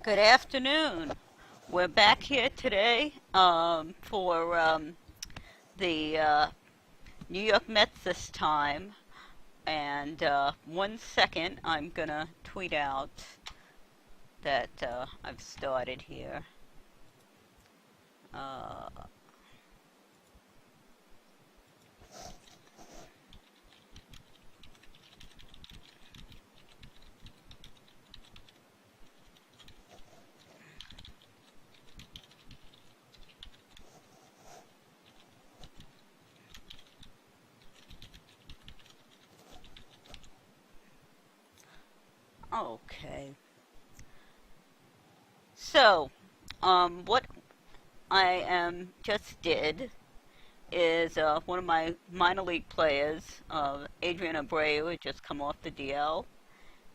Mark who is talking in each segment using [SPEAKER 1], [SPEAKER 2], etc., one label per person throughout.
[SPEAKER 1] Good afternoon. We're back here today for the New York Mets this time. And 1 second, I'm gonna tweet out that I've started here. Uh, okay. So, what I just did is one of my minor league players, Adrian Abreu, had just come off the DL.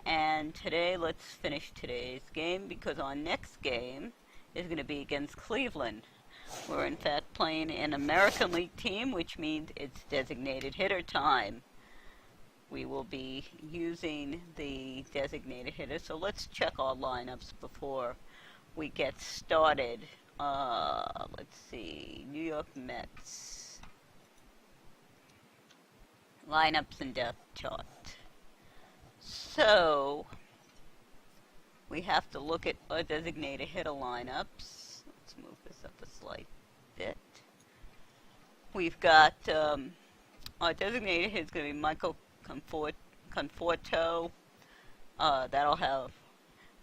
[SPEAKER 1] And today, let's finish today's game because our next game is going to be against Cleveland. We're in fact playing an American League team, which means it's designated hitter time. We will be using the designated hitter, so let's check our lineups before we get started. Let's see, New York Mets. Lineups and depth chart. So, we have to look at our designated hitter lineups. Let's move this up a slight bit. We've got our designated hitter is going to be Michael Conforto. That'll have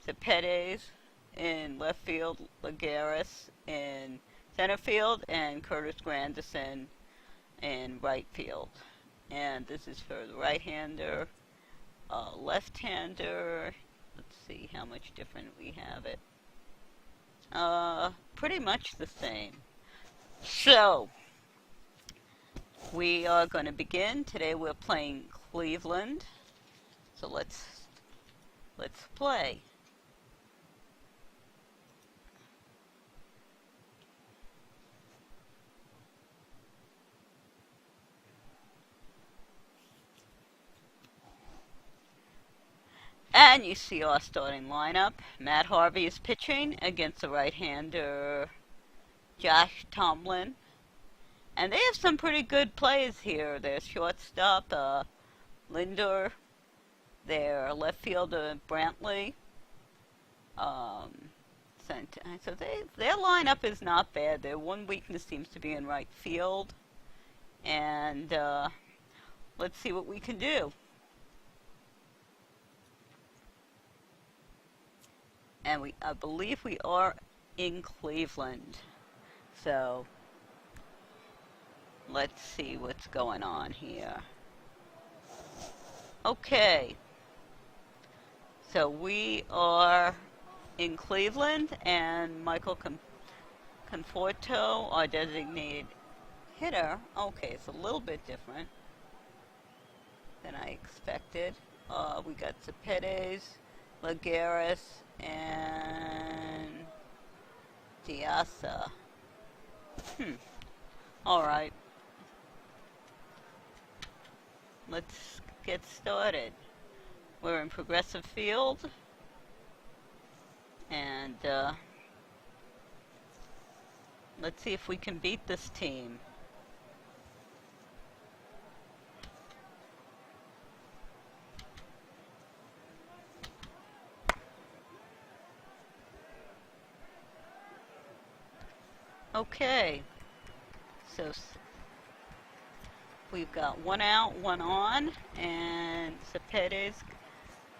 [SPEAKER 1] Cepedes in left field, Lagares in center field, and Curtis Granderson in right field. And this is for the right-hander. Left-hander, let's see how much different we have it. Pretty much the same. So, we are going to begin. Today we're playing Cleveland. So let's play. And you see our starting lineup. Matt Harvey is pitching against the right-hander Josh Tomlin. And they have some pretty good plays here. Their shortstop, Linder. Their left fielder, Brantley. So their lineup is not bad. Their one weakness seems to be in right field. And let's see what we can do. And I believe we are in Cleveland. So, let's see what's going on here. Okay. So we are in Cleveland, and Michael Conforto, our designated hitter. Okay, it's a little bit different than I expected. We got Cepedes, Lagares, and Diasa. Alright. Let's get started. We're in Progressive Field. And let's see if we can beat this team. Okay, so we've got one out, one on, and Cepedes,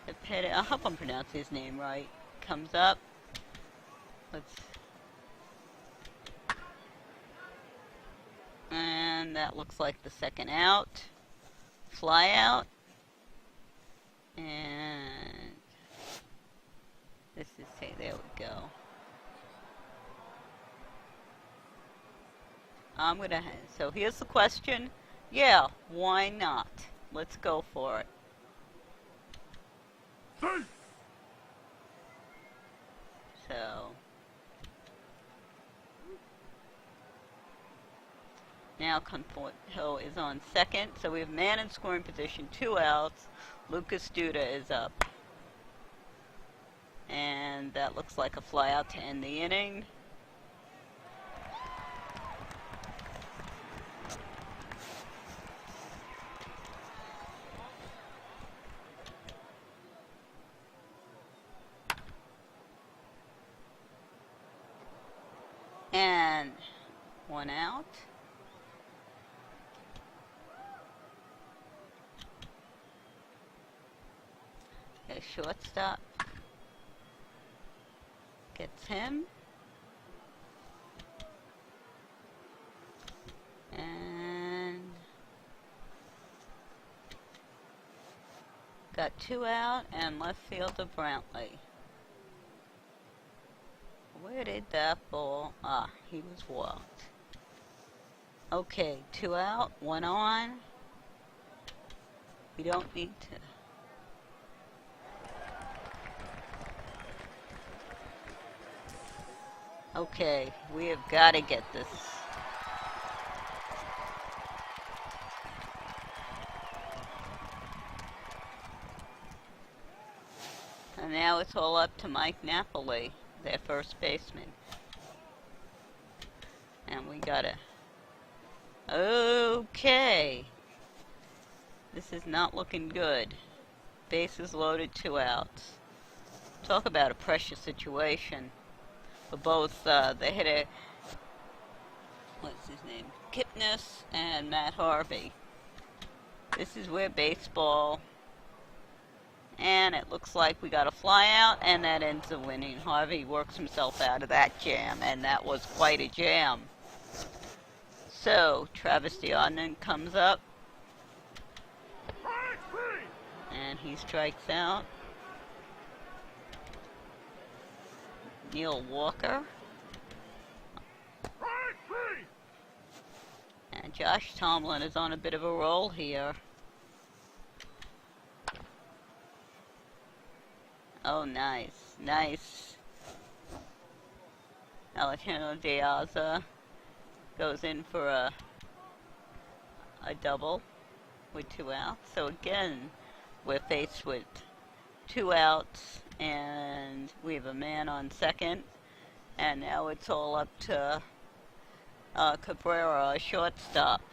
[SPEAKER 1] I hope I'm pronouncing his name right, comes up. And that looks like the second out. Fly out. And this is, there we go. So here's the question. Yeah, why not? Let's go for it. So, now Conforto is on second. So we have man in scoring position, 2 outs. Lucas Duda is up. And And that looks like a fly out to end the inning. And 1 out. Okay, shortstop gets him. And got 2 out, and left fielder Brantley. Where did that ball? Ah, he was walked. Okay, 2 out, 1 on. We don't need to. Okay, we have got to get this. And now it's all up to Mike Napoli, their first baseman. And we gotta... Okay. This is not looking good. Bases loaded, 2 outs. Talk about a pressure situation. For both the hitter, what's his name? Kipnis and Matt Harvey. This is where baseball... And it looks like we got a fly out, and that ends the winning. Harvey works himself out of that jam, and that was quite a jam. So, Travis Dearden comes up, and he strikes out. Neil Walker. And Josh Tomlin is on a bit of a roll here. Oh, nice, nice. Alejandro Diaz goes in for a double with 2 outs. So again, we're faced with 2 outs, and we have a man on second. And now it's all up to Cabrera, shortstop.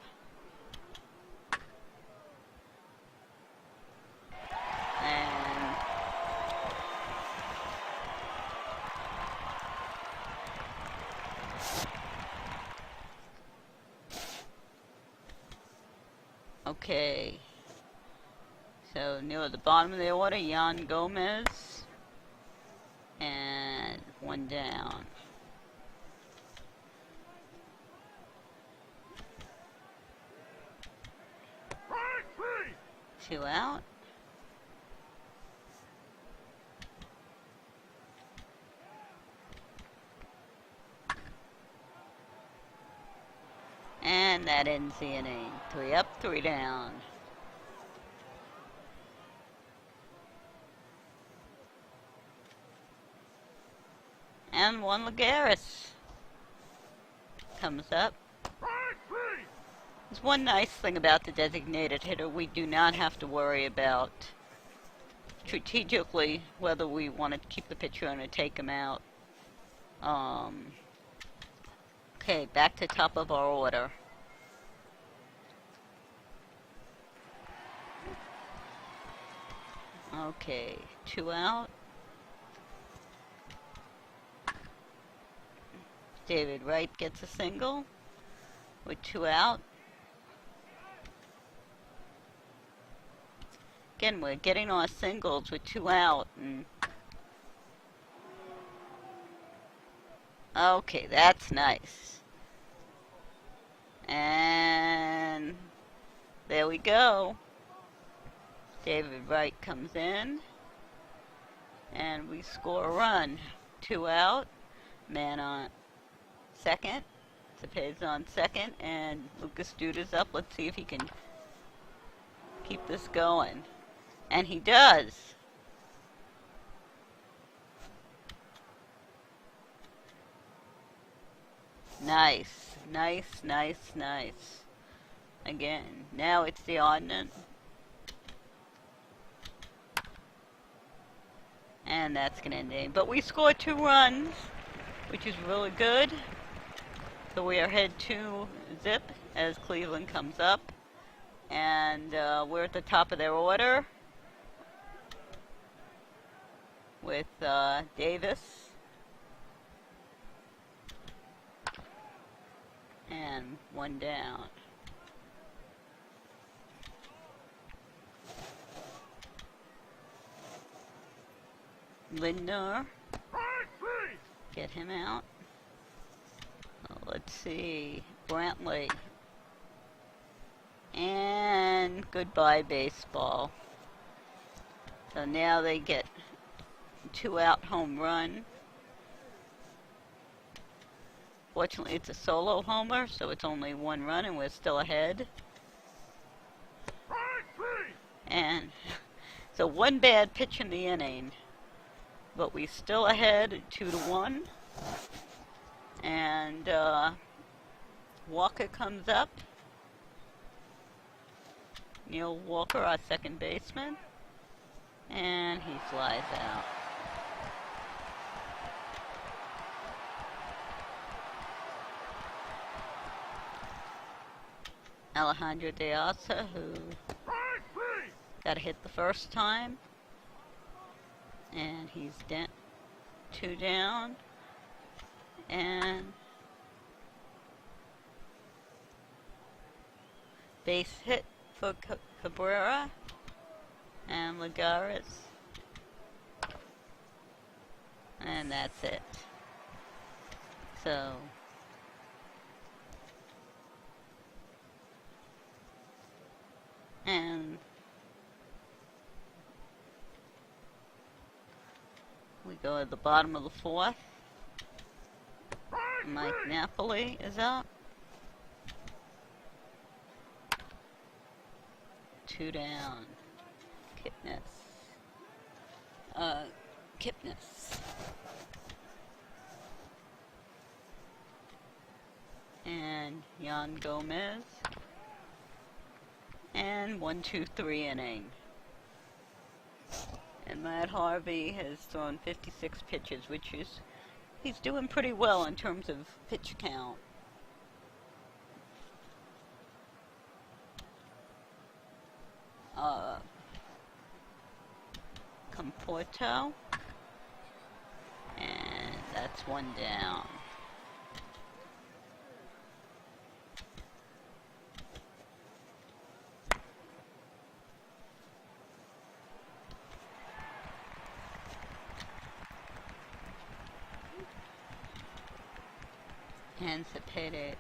[SPEAKER 1] Okay, so near the bottom of the order, Yan Gomez, and 1 down. Two out. And that ends the inning. 3 up, 3 down. And Juan Lagares comes up. There's one nice thing about the designated hitter. We do not have to worry about strategically whether we want to keep the pitcher in or take him out. Okay, back to top of our order. Okay, 2 out. David Wright gets a single with 2 out. Again, we're getting our singles with 2 out. And okay, that's nice. And there we go. David Wright comes in, and we score a run. 2 out, man on second. Cepeda's on second, and Lucas Duda's up. Let's see if he can keep this going. And he does. Nice, nice, nice, nice. Again, now it's the ordinance. And And that's going to end it. But we scored 2 runs, which is really good. So we are ahead 2-0 as Cleveland comes up. And we're at the top of their order with Davis. And 1 down. Lindner. Get him out. Let's see. Brantley. And goodbye, baseball. So now they get 2 out home run. Fortunately, it's a solo homer, so it's only 1 run, and we're still ahead. And so 1 bad pitch in the inning, but we still ahead 2-1. And Walker comes up. Neil Walker, our second baseman, and he flies out. Alejandro De Asa, who got a hit the first time, and he's 2 down, and base hit for Cabrera and Lagares, and that's it. So and we go at the bottom of the 4th. Mike Napoli is up. 2 down. Kipnis. And Jan Gomez. And 1-2-3 inning. And Matt Harvey has thrown 56 pitches, which is, he's doing pretty well in terms of pitch count. Comporto. And that's 1 down. And Cepedes.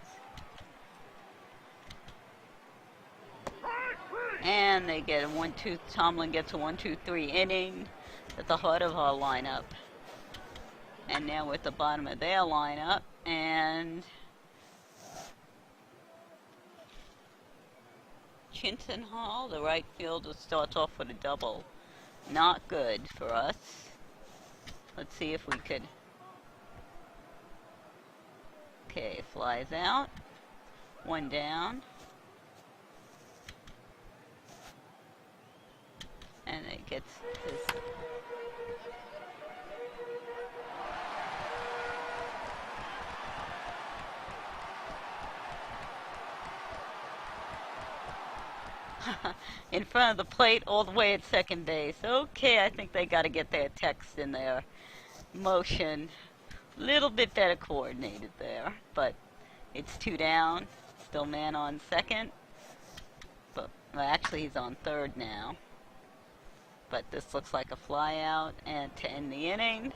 [SPEAKER 1] And they get a 1-2. Tomlin gets a 1-2-3 inning at the heart of our lineup. And now we're at the bottom of their lineup. And Chinton Hall, the right fielder, starts off with a double. Not good for us. Let's see if we could. Okay, flies out. 1 down. And it gets his. In front of the plate all the way at second base. Okay, I think they got to get their text in their motion. Little bit better coordinated there, but it's 2 down. Still man on second. But well, actually he's on third now. But this looks like a fly out, and to end the inning.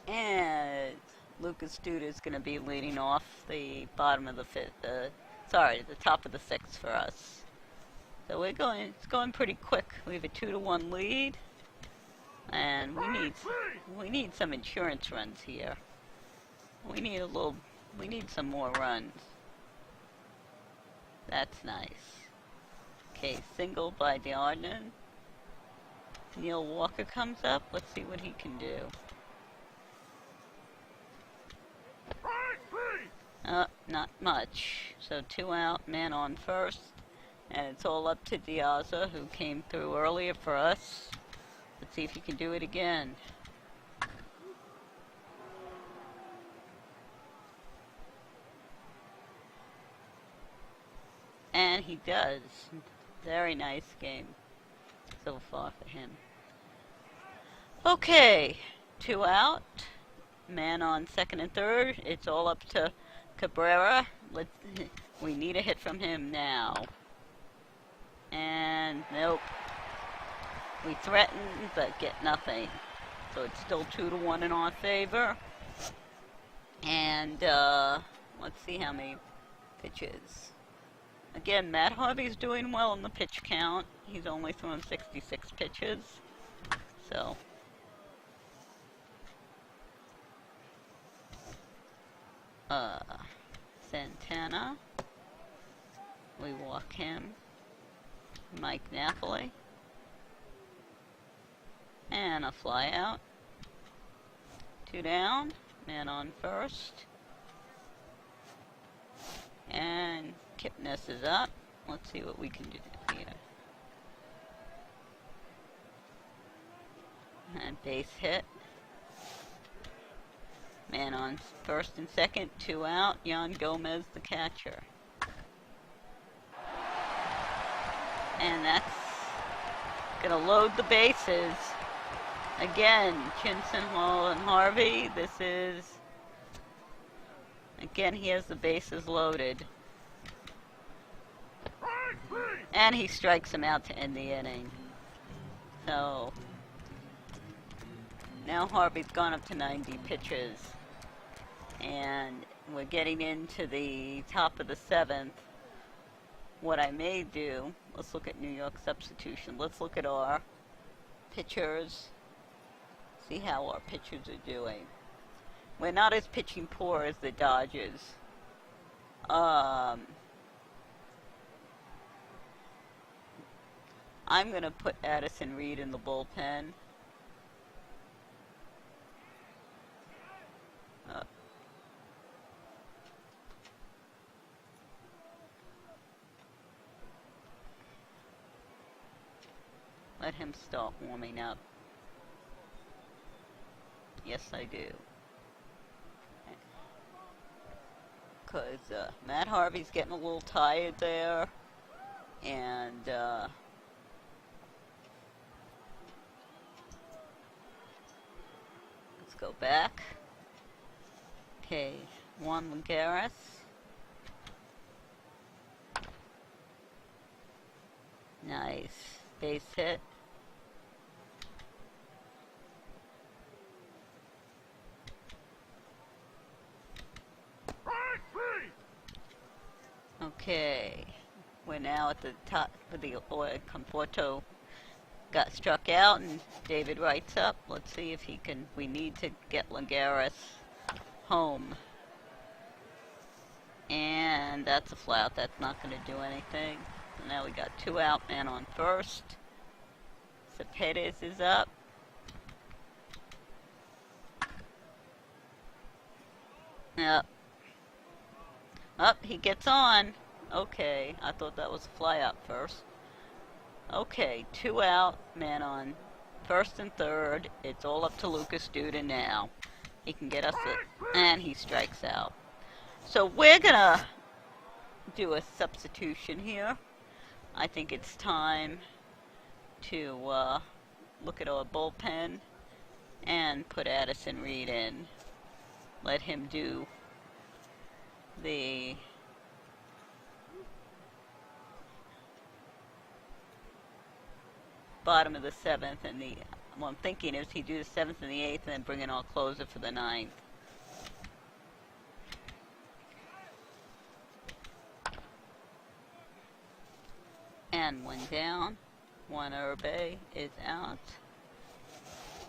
[SPEAKER 1] And Lucas Duda is going to be leading off the bottom of the 5th. The top of the 6th for us. So it's going pretty quick. We have a 2-1 lead. And we need some insurance runs here. We need some more runs. That's nice. Okay, single by Dearden. Neil Walker comes up. Let's see what he can do. Not much. So 2 out, man on first. And it's all up to Diaza, who came through earlier for us. Let's see if he can do it again. And he does. Very nice game so far for him. Okay, 2 out. Man on second and third. It's all up to Cabrera. We need a hit from him now. And nope. We threaten, but get nothing. So it's still 2-1 in our favor. And let's see how many pitches. Again, Matt Harvey's doing well in the pitch count. He's only thrown 66 pitches. So Santana. We walk him. Mike Napoli. And a fly out. 2 down. Man on first. And Kipnis is up. Let's see what we can do here. And base hit. Man on first and second, 2 out. Yan Gomez, the catcher. And that's gonna load the bases. Again, Kinson, Hall, and Harvey. This is... Again, he has the bases loaded. And he strikes him out to end the inning. So... Now Harvey's gone up to 90 pitches. And we're getting into the top of the 7th. What I may do, let's look at New York substitution. Let's look at our pitchers. See how our pitchers are doing. We're not as pitching poor as the Dodgers. I'm going to put Addison Reed in the bullpen. Let him start warming up. Yes, I do. Because Matt Harvey's getting a little tired there. And let's go back. Okay, Juan Lagares. Nice. Base hit. Okay, we're now at the top of the order. Conforto got struck out, and David Wright's up. Let's see if he can. We need to get Lagares home. And that's a flat. That's not going to do anything. So now we got 2 out, man on first. Cepedes is up. Yep. Up, he gets on. Okay, I thought that was a fly out first. Okay, 2 out, man on first and third. It's all up to Lucas Duda now. He can get us and he strikes out. So we're gonna do a substitution here. I think it's time to look at our bullpen and put Addison Reed in. Let him do the bottom of the 7th, and the what I'm thinking is he do the 7th and the 8th and then bring in our closer for the 9th. And 1 down. Juan Urbe is out.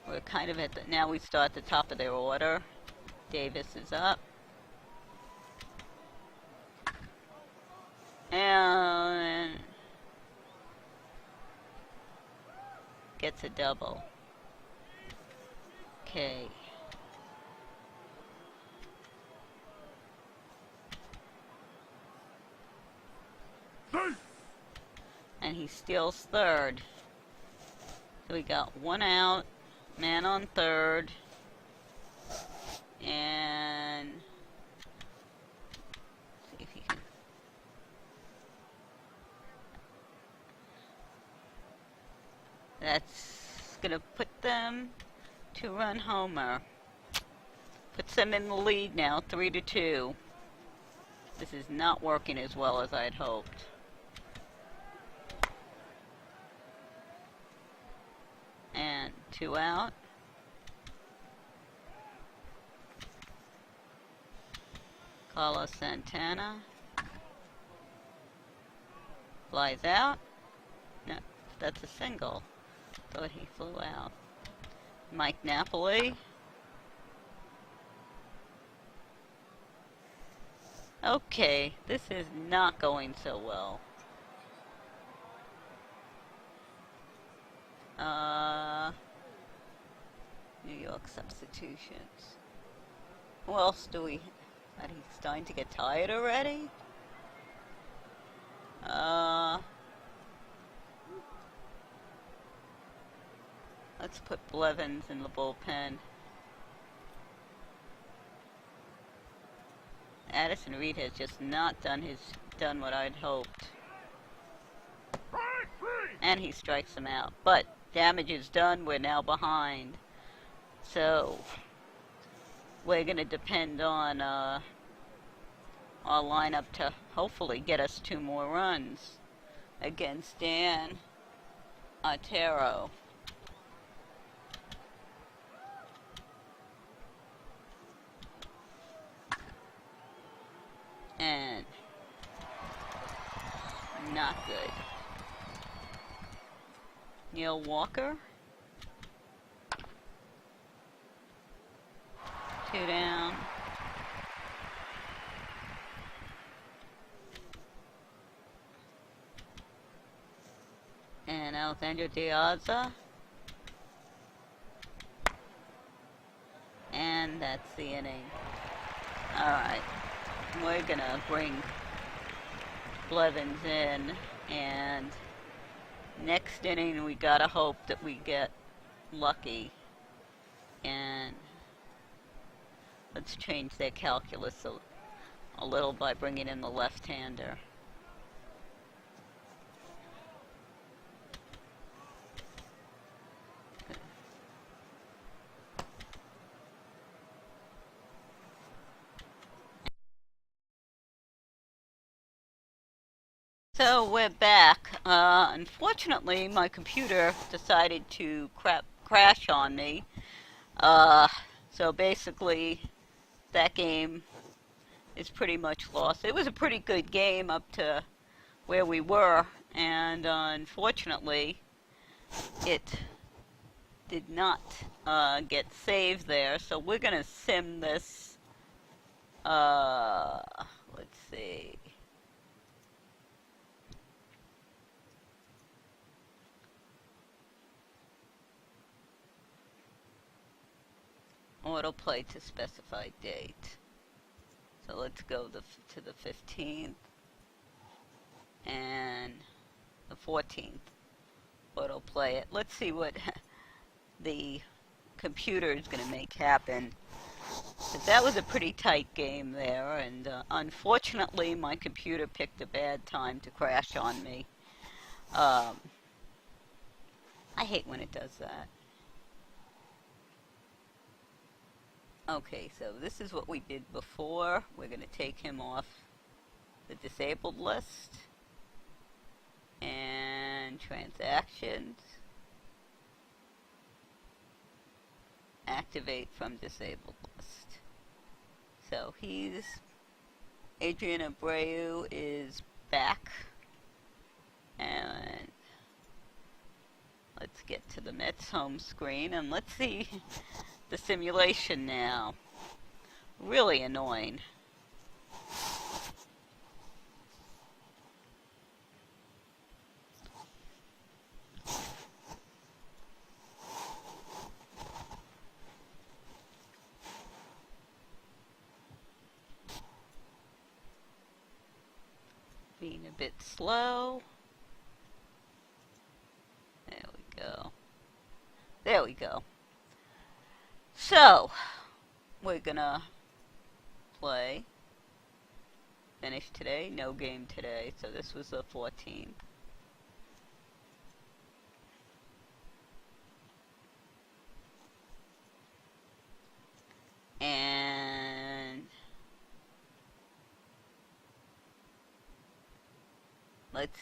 [SPEAKER 1] We're kind of at the, now we start at the top of their order. Davis is up. And gets a double. Okay. he steals third. So we got one out, man on third, and see if he can. That's gonna put them 2-run homer. Puts them in the lead now, 3-2. This is not working as well as I'd hoped. And 2 out. Carlos Santana flies out. No, that's a single. Thought he flew out. Mike Napoli. Okay, this is not going so well. New York substitutions. Who else do we... Are he starting to get tired already? Let's put Blevins in the bullpen. Addison Reed has just not done what I'd hoped. And he strikes him out. But damage is done, we're now behind. So we're gonna depend on our lineup to hopefully get us 2 more runs against Dan Otero. And not good. Neil Walker. 2 down. And Alexander Diazza. And that's the inning. Alright. We're gonna bring Blevins in, and next inning we gotta hope that we get lucky, and let's change their calculus a little by bringing in the left-hander. So we're back. Unfortunately, my computer decided to crash on me. So basically, that game is pretty much lost. It was a pretty good game up to where we were, and unfortunately, it did not get saved there. So we're gonna sim this. Let's see. Autoplay to specified date. So let's go to the 15th and the 14th. Autoplay it. Let's see what the computer is going to make happen. But that was a pretty tight game there, and unfortunately my computer picked a bad time to crash on me. I hate when it does that. Okay, so this is what we did before. We're going to take him off the disabled list. And transactions. Activate from disabled list. So Adrian Abreu is back. And let's get to the Mets home screen and let's see the simulation now. Really annoying. Being a bit slow. There we go. So, we're gonna play. Finish today. No game today. So this was the 14th. And let's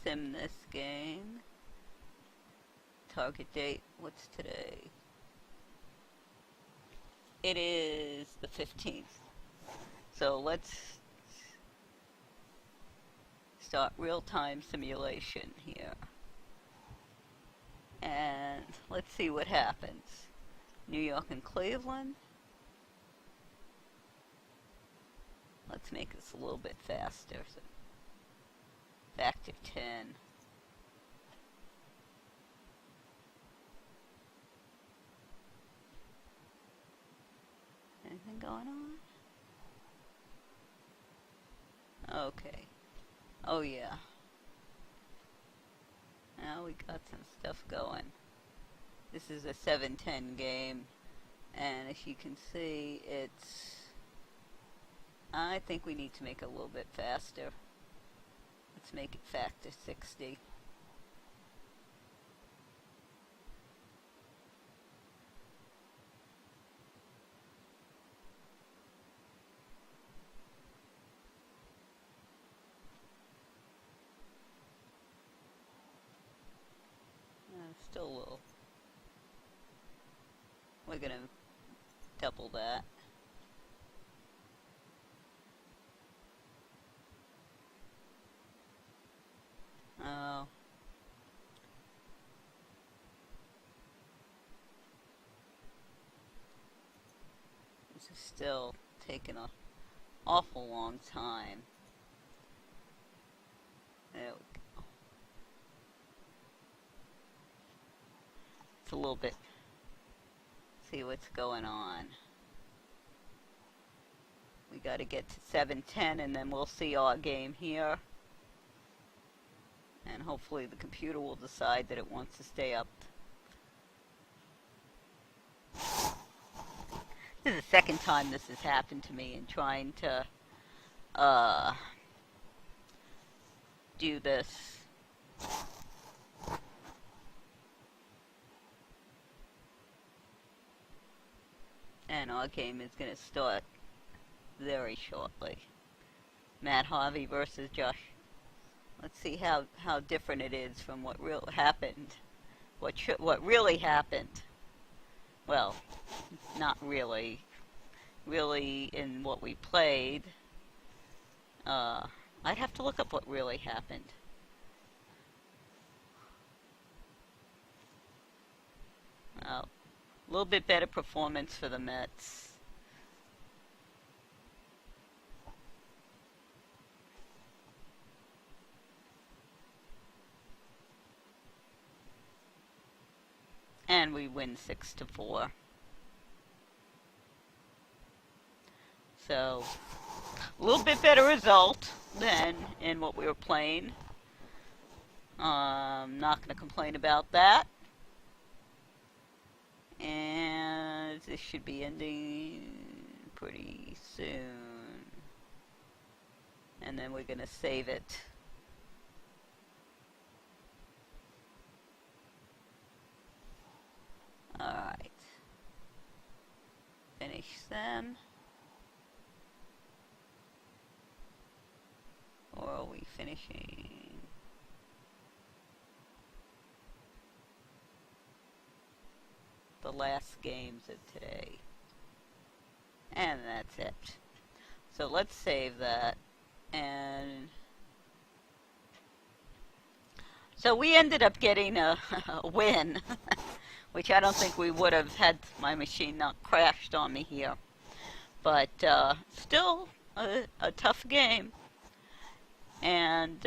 [SPEAKER 1] sim this game. Target date. What's today? It is the 15th. So let's start real-time simulation here. And let's see what happens. New York and Cleveland. Let's make this a little bit faster. So factor 10. Anything going on? Okay. Oh yeah. Now we got some stuff going. This is a 7-10 game, and as you can see, it's... I think we need to make it a little bit faster. Let's make it factor 60. Still a little. We're gonna double that. Oh. This is still taking an awful long time. There we go. It's a little bit. See what's going on. We got to get to 7:10 and then we'll see our game here. And hopefully the computer will decide that it wants to stay up. This is the second time this has happened to me in trying to do this. And our game is going to start very shortly. Matt Harvey versus Josh. Let's see how different it is from what happened. What really happened. Well, not really. Really in what we played. I'd have to look up what really happened. A little bit better performance for the Mets. And we win 6-4. So, a little bit better result than in what we were playing. Not going to complain about that. And this should be ending pretty soon. And then we're going to save it. Alright. Finish them. Or are we finishing? The last games of today. And that's it. So let's save that. And so we ended up getting a win. Which I don't think we would have had my machine not crashed on me here. But still a tough game. And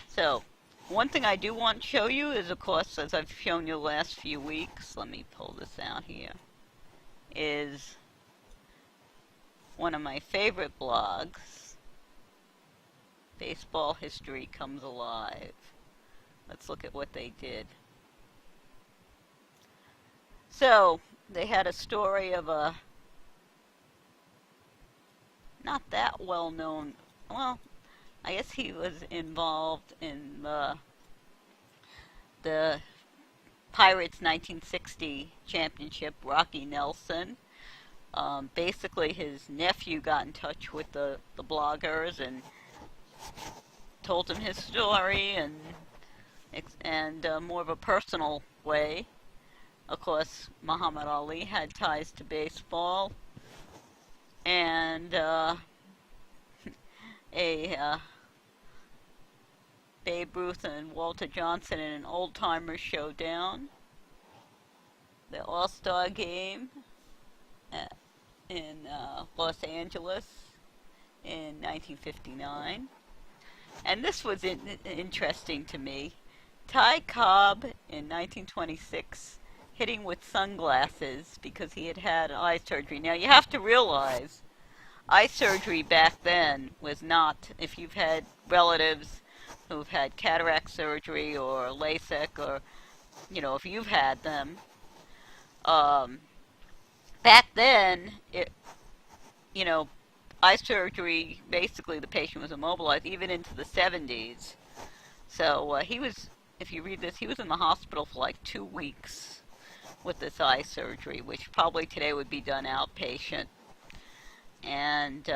[SPEAKER 1] so one thing I do want to show you is, of course, as I've shown you the last few weeks, let me pull this out here, is one of my favorite blogs, Baseball History Comes Alive. Let's look at what they did. So they had a story of a not that well known. Well, I guess he was involved in the Pirates 1960 championship. Rocky Nelson. Basically, his nephew got in touch with the bloggers and told him his story and more of a personal way. Of course, Muhammad Ali had ties to baseball, and a Babe Ruth and Walter Johnson in an old timer showdown, the All-Star game in Los Angeles in 1959. And this was interesting to me. Ty Cobb in 1926 hitting with sunglasses because he had had eye surgery. Now you have to realize eye surgery back then was not, if you've had relatives who've had cataract surgery or LASIK, or, if you've had them, back then, you know, eye surgery, basically the patient was immobilized even into the 70s. So he was, if you read this, he was in the hospital for like 2 weeks with this eye surgery, which probably today would be done outpatient, and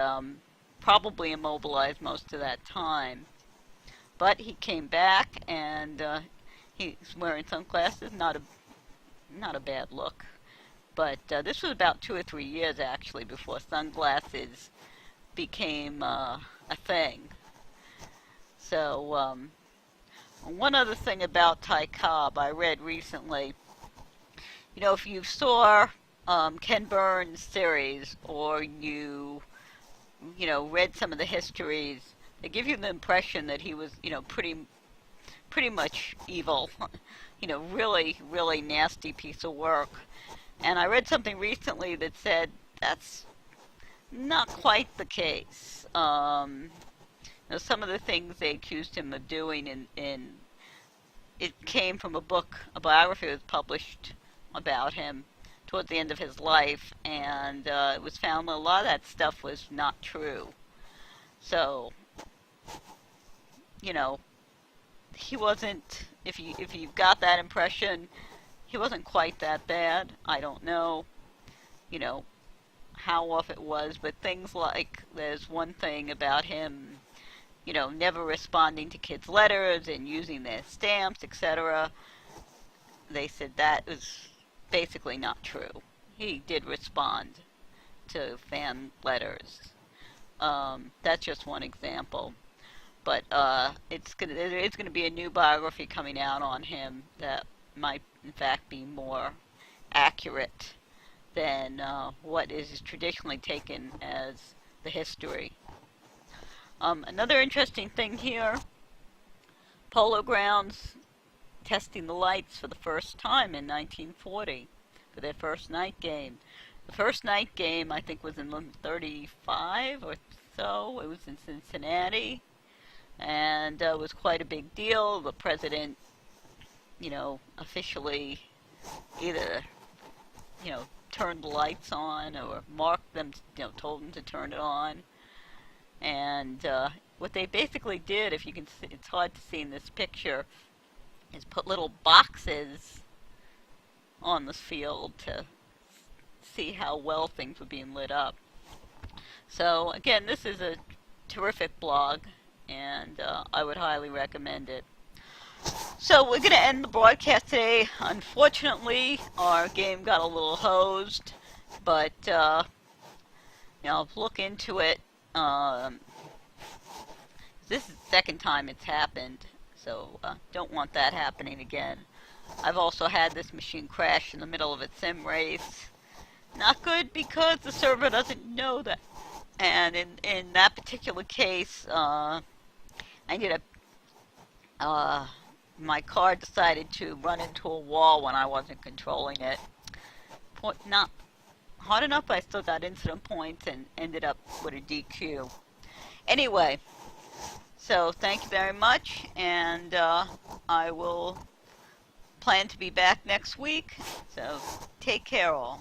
[SPEAKER 1] probably immobilized most of that time. But he came back, and he's wearing sunglasses. Not a bad look. But this was about 2 or 3 years actually before sunglasses became a thing. So one other thing about Ty Cobb I read recently. If you saw Ken Burns' series, or you read some of the histories, they give you the impression that he was, pretty much evil. Really, really nasty piece of work. And I read something recently that said that's not quite the case. Some of the things they accused him of doing, in it came from a biography that was published about him towards the end of his life, and it was found that a lot of that stuff was not true. So, he wasn't, if you've got that impression, he wasn't quite that bad. I don't know, how off it was, but things like, there's one thing about him, never responding to kids' letters and using their stamps, etc. They said that was basically not true. He did respond to fan letters. That's just one example. But there is gonna be a new biography coming out on him that might, in fact, be more accurate than what is traditionally taken as the history. Another interesting thing here: Polo Grounds testing the lights for the first time in 1940 for their first night game. The first night game, I think, was in 35 or so. It was in Cincinnati, and it was quite a big deal. The president, officially either, turned the lights on or marked them, told them to turn it on. And what they basically did, if you can see, it's hard to see in this picture, is put little boxes on the field to see how well things were being lit up. So again, this is a terrific blog, and I would highly recommend it. So we're going to end the broadcast today. Unfortunately, our game got a little hosed, but look into it. This is the second time it's happened, so don't want that happening again. I've also had this machine crash in the middle of a sim race. Not good, because the server doesn't know that. And in that particular case, I ended up, my car decided to run into a wall when I wasn't controlling it. Not hard enough, but I still got incident points and ended up with a DQ. Anyway, so thank you very much, and I will plan to be back next week. So take care all.